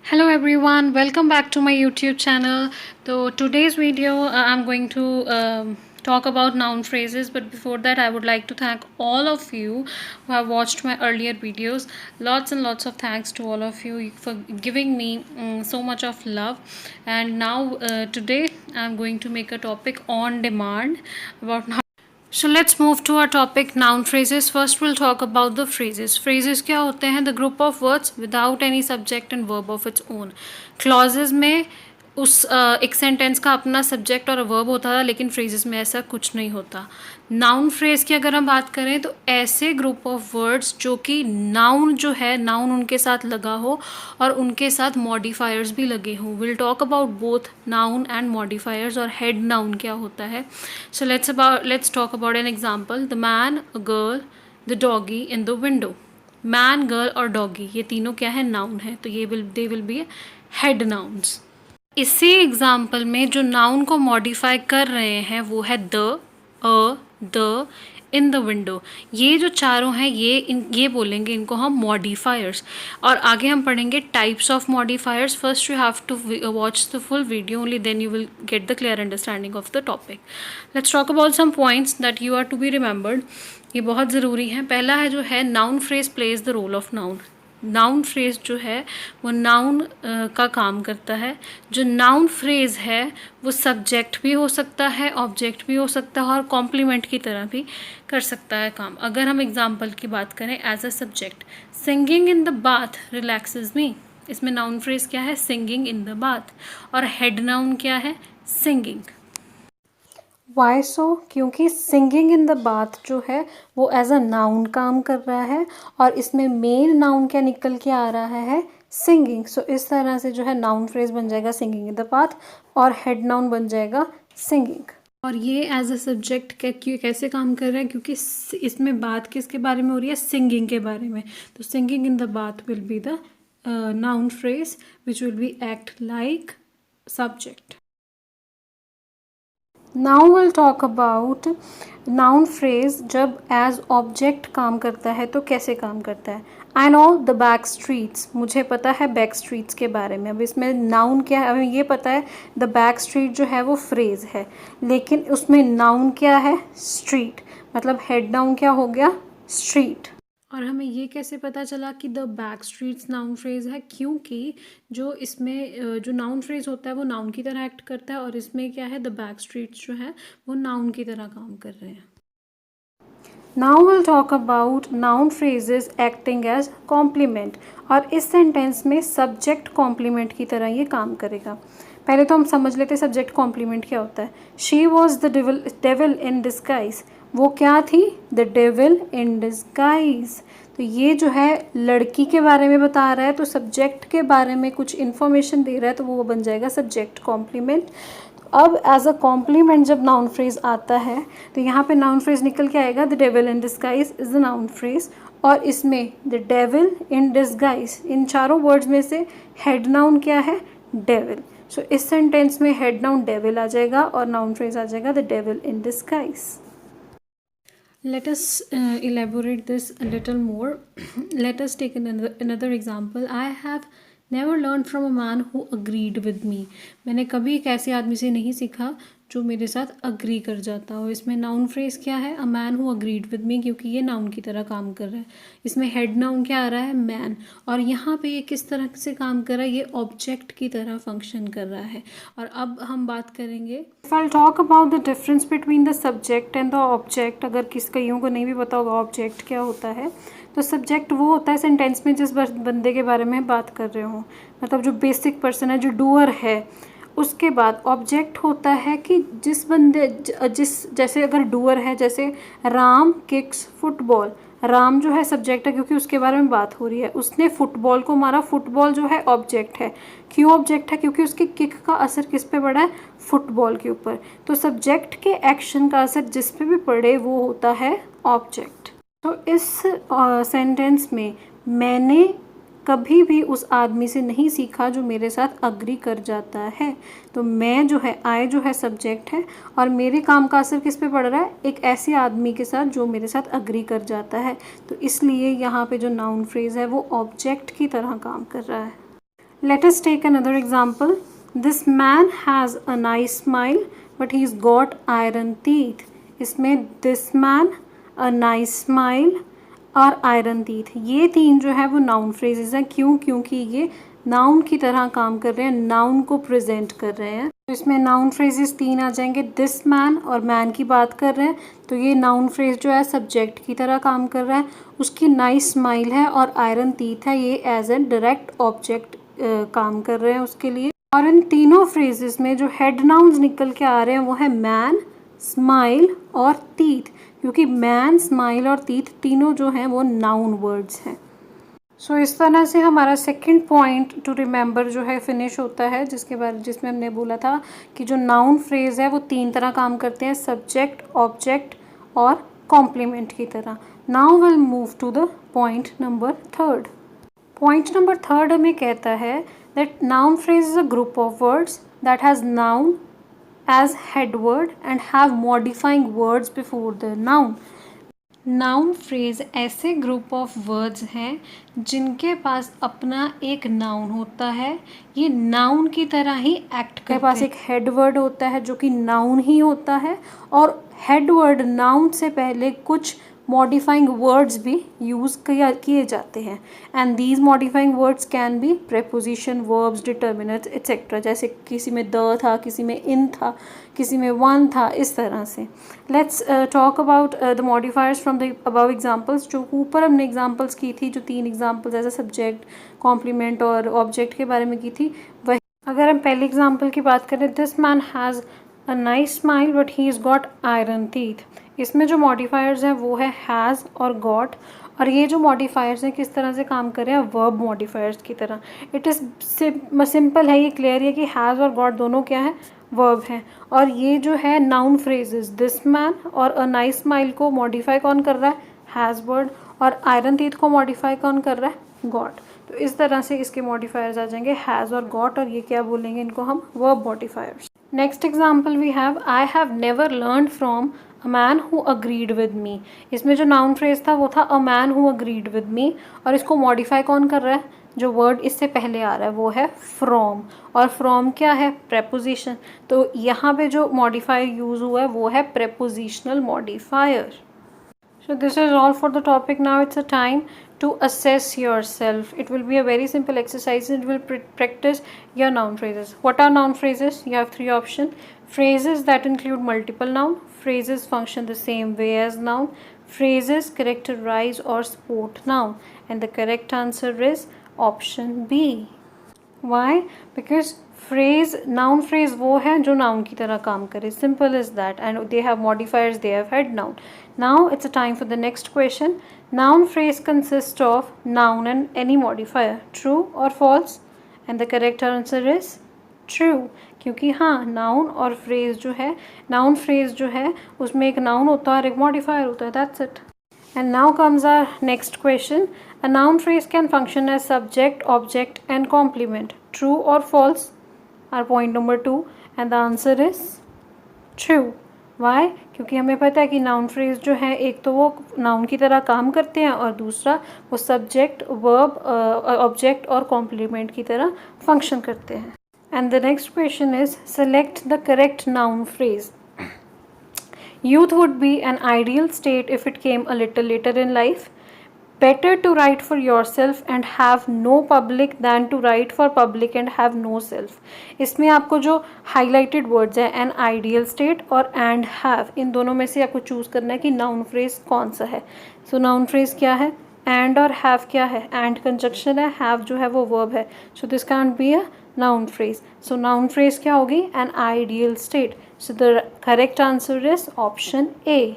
Hello everyone, welcome back to my YouTube channel. So today's video I'm going to talk about noun phrases, but before that I would like to thank all of you who have watched my earlier videos. Lots and lots of thanks to all of you for giving me so much of love. And now today I'm going to make a topic on demand about So let's move to our topic noun phrases. First we'll talk about the phrases. Phrases क्या होते हैं? The group of words without any subject and verb of its own. Clauses में उस एक sentence का अपना subject और verb होता था, लेकिन फ्रेजेस में ऐसा कुछ नहीं होता. नाउन फ्रेज की अगर हम बात करें तो ऐसे ग्रुप ऑफ वर्ड्स जो कि नाउन जो है, नाउन उनके साथ लगा हो और उनके साथ मॉडिफायर्स भी लगे हों. Will talk about both noun and modifiers. और हेड नाउन क्या होता है. So let's talk about an example. The man, a girl, the doggy in the window. Man, girl और डॉगी ये तीनों क्या है? नाउन है. तो ये they will be head nouns. इसी एग्जाम्पल में जो नाउन को मॉडिफाई कर रहे हैं वो है the, a, the, in the window. ये जो चारों हैं ये बोलेंगे, इनको हम मॉडिफायर्स. और आगे हम पढ़ेंगे types of modifiers. First you have to watch the full video, only then you will get the clear understanding of the topic. Let's talk about some points that you are to be remembered. ये बहुत ज़रूरी है. पहला है जो है noun phrase plays the role of noun. Noun phrase जो है वो नाउन का काम करता है. जो नाउन फ्रेज है वो सब्जेक्ट भी हो सकता है, ऑब्जेक्ट भी हो सकता है और कॉम्प्लीमेंट की तरह भी कर सकता है काम. अगर हम एग्जांपल की बात करें as a subject, singing in the bath relaxes me. इसमें नाउन फ्रेज क्या है? Singing in the bath. और हेड नाउन क्या है? सिंगिंग. Why so? क्योंकि सिंगिंग इन द बाथ जो है वो एज अ नाउन काम कर रहा है और इसमें मेन नाउन क्या निकल के आ रहा है? सिंगिंग. सो इस तरह से जो है नाउन फ्रेज बन जाएगा सिंगिंग इन द बाथ और हेड नाउन बन जाएगा सिंगिंग. और ये एज अ सब्जेक्ट कैसे काम कर रहा है? क्योंकि इसमें बात किसके बारे में हो रही है? सिंगिंग के बारे में. तो singing in the bath will be the noun phrase which will be act like subject. Now will talk about noun phrase जब एज ऑब्जेक्ट काम करता है तो कैसे काम करता है. I know the back streets. मुझे पता है बैक स्ट्रीट्स के बारे में. अब इसमें नाउन क्या है? हमें ये पता है द बैक स्ट्रीट जो है वो फ्रेज है, लेकिन उसमें नाउन क्या है? स्ट्रीट. मतलब हेड नाउन क्या हो गया? स्ट्रीट. और हमें ये कैसे पता चला कि the back streets noun phrase है? क्योंकि जो इसमें जो नाउन फ्रेज होता है वो नाउन की तरह एक्ट करता है और इसमें क्या है? द बैक स्ट्रीट्स जो है वो नाउन की तरह काम कर रहे हैं. Now will talk about noun phrases acting as complement. और इस सेंटेंस में सब्जेक्ट कॉम्प्लीमेंट की तरह ये काम करेगा. पहले तो हम समझ लेते सब्जेक्ट कॉम्प्लीमेंट क्या होता है. She was the devil in disguise. वो क्या थी? The devil in disguise. तो ये जो है लड़की के बारे में बता रहा है, तो सब्जेक्ट के बारे में कुछ इन्फॉर्मेशन दे रहा है, तो वो बन जाएगा सब्जेक्ट कॉम्प्लीमेंट. अब एज अ कॉम्प्लीमेंट जब नाउन फ्रेज आता है तो यहाँ पे नाउन फ्रेज निकल के आएगा the devil in disguise is the noun phrase. और इसमें द डेविल इन डिस्गाइज, इन चारों वर्ड्स में से हेड नाउन क्या है? डेविल. सो इस सेंटेंस में हेड नाउन डेविल आ जाएगा और नाउन फ्रेज आ जाएगा the devil in disguise. Let us elaborate this a little more. Let us take another example. I have never learned from a man who agreed with me. मैंने कभी एक ऐसे आदमी से नहीं सीखा जो मेरे साथ अग्री कर जाता हो. इसमें नाउन फ्रेज क्या है? अ मैन हु अग्रीड विद मी, क्योंकि ये नाउन की तरह काम कर रहा है. इसमें हेड नाउन क्या आ रहा है? मैन. और यहाँ पे ये किस तरह से काम कर रहा है? ये ऑब्जेक्ट की तरह फंक्शन कर रहा है. और अब हम बात करेंगे if I talk about the difference between the subject and the object. अगर कईयों को नहीं भी पता होगा ऑब्जेक्ट क्या होता है, तो सब्जेक्ट वो होता है सेंटेंस में जिस बंदे के बारे में बात कर रहे हो, मतलब जो बेसिक पर्सन है, जो डूअर है. उसके बाद ऑब्जेक्ट होता है कि जैसे अगर डूअर है, जैसे राम किक्स फुटबॉल. राम जो है सब्जेक्ट है क्योंकि उसके बारे में बात हो रही है. उसने फुटबॉल को मारा. फुटबॉल जो है ऑब्जेक्ट है. क्यों ऑब्जेक्ट है? क्योंकि उसकी किक का असर किस पे पड़ा है? फुटबॉल के ऊपर. तो सब्जेक्ट के एक्शन का असर जिस पे भी पड़े वो होता है ऑब्जेक्ट. तो इस सेंटेंस में मैंने कभी भी उस आदमी से नहीं सीखा जो मेरे साथ अग्री कर जाता है. तो मैं जो है, आई जो है सब्जेक्ट है और मेरे काम का असर किस पे पड़ रहा है? एक ऐसे आदमी के साथ जो मेरे साथ अग्री कर जाता है. तो इसलिए यहाँ पे जो नाउन फ्रेज है वो ऑब्जेक्ट की तरह काम कर रहा है. Let us take another example. This man has a nice smile, but he's got iron teeth. इसमें this man, a nice smile और iron teeth, ये तीन जो है वो नाउन फ्रेजेस हैं. क्यों? क्योंकि ये नाउन की तरह काम कर रहे हैं, नाउन को प्रेजेंट कर रहे हैं. तो इसमें नाउन फ्रेजेस तीन आ जाएंगे. दिस मैन और मैन की बात कर रहे हैं तो ये नाउन फ्रेज जो है सब्जेक्ट की तरह काम कर रहा है. उसकी नाइस स्माइल है और आयरन टीथ है, ये एज ए डायरेक्ट ऑब्जेक्ट काम कर रहे हैं उसके लिए. और इन तीनों फ्रेजेस में जो हेड नाउन्स निकल के आ रहे हैं वो है मैन, स्माइल और टीथ, क्योंकि मैन, स्माइल और टीथ तीनों जो हैं वो नाउन वर्ड्स हैं. सो इस तरह से हमारा सेकंड पॉइंट टू रिमेंबर जो है फिनिश होता है, जिसमें हमने बोला था कि जो नाउन फ्रेज है वो तीन तरह काम करते हैं, सब्जेक्ट, ऑब्जेक्ट और कॉम्प्लीमेंट की तरह. Now will move to the point number third. Point number third हमें कहता है that noun phrase is a group of words that has noun as head word and have modifying words before the noun. Noun phrase ऐसे group of words हैं जिनके पास अपना एक noun होता है, ये नाउन की तरह ही एक्ट करते हैं. पास एक हेड वर्ड होता है जो कि नाउन ही होता है, और हेड वर्ड नाउन से पहले कुछ मॉडिफाइंग वर्ड्स भी यूज़ किए जाते हैं. And these modifying words can be preposition, verbs, determinants etcetera. जैसे किसी में द था, किसी में इन था, किसी में वन था, इस तरह से. Let's talk about the modifiers from the above examples. जो ऊपर हमने एग्जांपल्स की थी, जो तीन examples as a subject, complement और ऑब्जेक्ट के बारे में की थी, वही अगर हम पहले एग्जांपल की बात करें, this man has a nice smile but he is got iron teeth. इसमें जो मॉडिफायर्स हैं वो है हैज़ और गॉट, और ये जो मॉडिफायर्स हैं किस तरह से काम कर रहे हैं, वर्ब मॉडिफायर्स की तरह. इट इज़ सिंपल है, ये क्लियर है कि हैज़ और गॉट दोनों क्या है, वर्ब हैं. और ये जो है नाउन फ्रेजेस, दिस मैन और अ नाइस स्माइल को मॉडिफाई कौन कर रहा है, हैज़ वर्ड, और आयरन टीथ को मॉडिफाई कौन कर रहा है, गॉट. तो इस तरह से इसके मॉडिफायर्स आ जाएंगे हैज़ और गॉट, और ये क्या बोलेंगे, इनको हम verb modifiers. Next example we have, I have never learn from a man who agreed with me. इसमें जो नाउन फ्रेज था वो था a man who agreed with me, और इसको मॉडिफाई कौन कर रहा है, जो वर्ड इससे पहले आ रहा है वो है फ्रॉम. और फ्रॉम क्या है, प्रेपोजिशन. तो यहाँ पे जो मॉडिफायर यूज़ हुआ है वो है prepositional modifier. So this is all for the topic. Now it's a time to assess yourself. It will be a very simple exercise. It will practice your noun phrases. What are noun phrases? You have three options. Phrases that include multiple noun. Phrases function the same way as noun. Phrases characterize or support noun. And the correct answer is option B. Why? Because phrase, noun phrase वो है जो noun की तरह काम करे. Simple as that. And they have modifiers, they have head noun. Now it's a time for the next question. Noun phrase consists of noun and any modifier. True or false? And the correct answer is true. क्योंकि हाँ, noun और phrase जो है, noun phrase जो है उसमें एक noun होता है और एक modifier होता है. That's it. And now comes our next question. A noun phrase can function as subject, object and complement. True or false? Our point number 2. And the answer is true. Why? क्योंकि हमें पता है कि noun phrase जो है एक तो वो noun की तरह काम करते हैं और दूसरा वो subject, verb, object और complement की तरह function करते हैं. And the next question is, select the correct noun phrase. Youth would be an ideal state if it came a little later in life. Better to write for yourself and have no public than to write for public and have no self. इसमें आपको जो highlighted words हैं, an ideal state और and have, इन दोनों में से आपको choose करना है कि noun phrase कौन सा है. So noun phrase क्या है, and और have क्या है, and conjunction है, have जो है वो verb है. So this can't be a noun phrase. So noun phrase क्या होगी, an ideal state. So the correct answer is option A.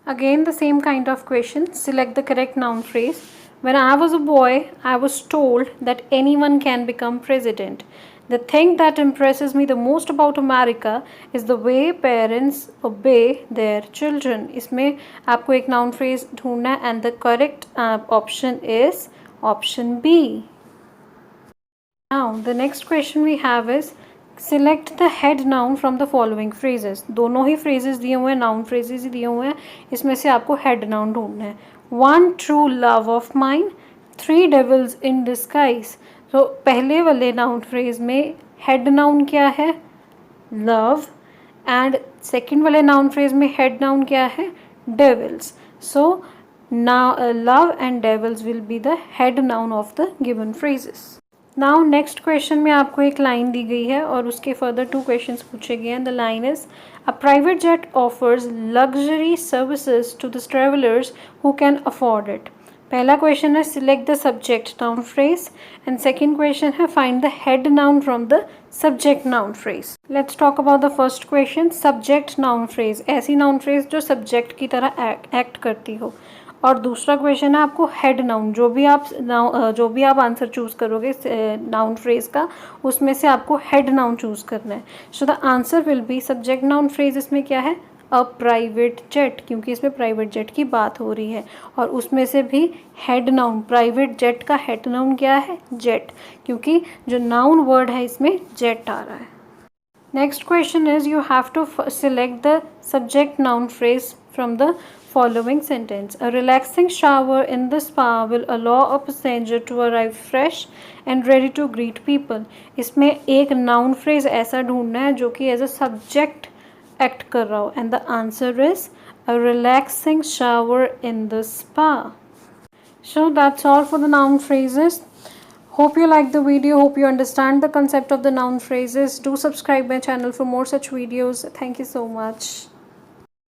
Again the same kind of question. Select the correct noun phrase. When I was a boy, I was told that anyone can become president. The thing that impresses me the most about America is the way parents obey their children. इसमें आपको एक noun phrase ढूंढना है and the correct option is option B. Now the next question we have is, select the head noun from the following phrases. दोनों ही phrases दिए हुए हैं, noun phrases ही दिए हुए हैं, इसमें से आपको head noun ढूंढना है. One true love of mine, three devils in disguise. तो पहले वाले नाउन फ्रेज में हेड नाउन क्या है, लव, एंड सेकंड वाले नाउन फ्रेज में हेड नाउन क्या है, devils. So now love and devils will be the head noun of the given phrases. Now next question में आपको एक लाइन दी गई है और उसके फर्दर 2 क्वेश्चंस पूछे गए हैं. The line is a private jet offers luxury services to the travellers who can afford it. पहला क्वेश्चन है select the subject noun phrase and second question है find the head noun from the subject noun phrase. Let's talk about the first question. Subject noun phrase, ऐसी noun phrase जो subject की तरह act करती हो. और दूसरा क्वेश्चन है आपको हेड नाउन, जो भी आप आंसर चूज़ करोगे नाउन फ्रेज का, उसमें से आपको हेड नाउन चूज़ करना है. So the answer will be subject noun phrase. इसमें क्या है, अ प्राइवेट जेट, क्योंकि इसमें प्राइवेट जेट की बात हो रही है. और उसमें से भी हेड नाउन, प्राइवेट जेट का हेड नाउन क्या है, जेट, क्योंकि जो नाउन वर्ड है इसमें जेट आ रहा है. Next question is you have to select the subject noun phrase from the following sentence. A relaxing shower in the spa will allow a passenger to arrive fresh and ready to greet people. इसमें एक noun phrase ऐसा ढूंढना है जो कि as a subject act कर रहा हो, and the answer is a relaxing shower in the spa. So that's all for the noun phrases. Hope you like the video, hope you understand the concept of the noun phrases. Do subscribe my channel for more such videos. Thank you so much.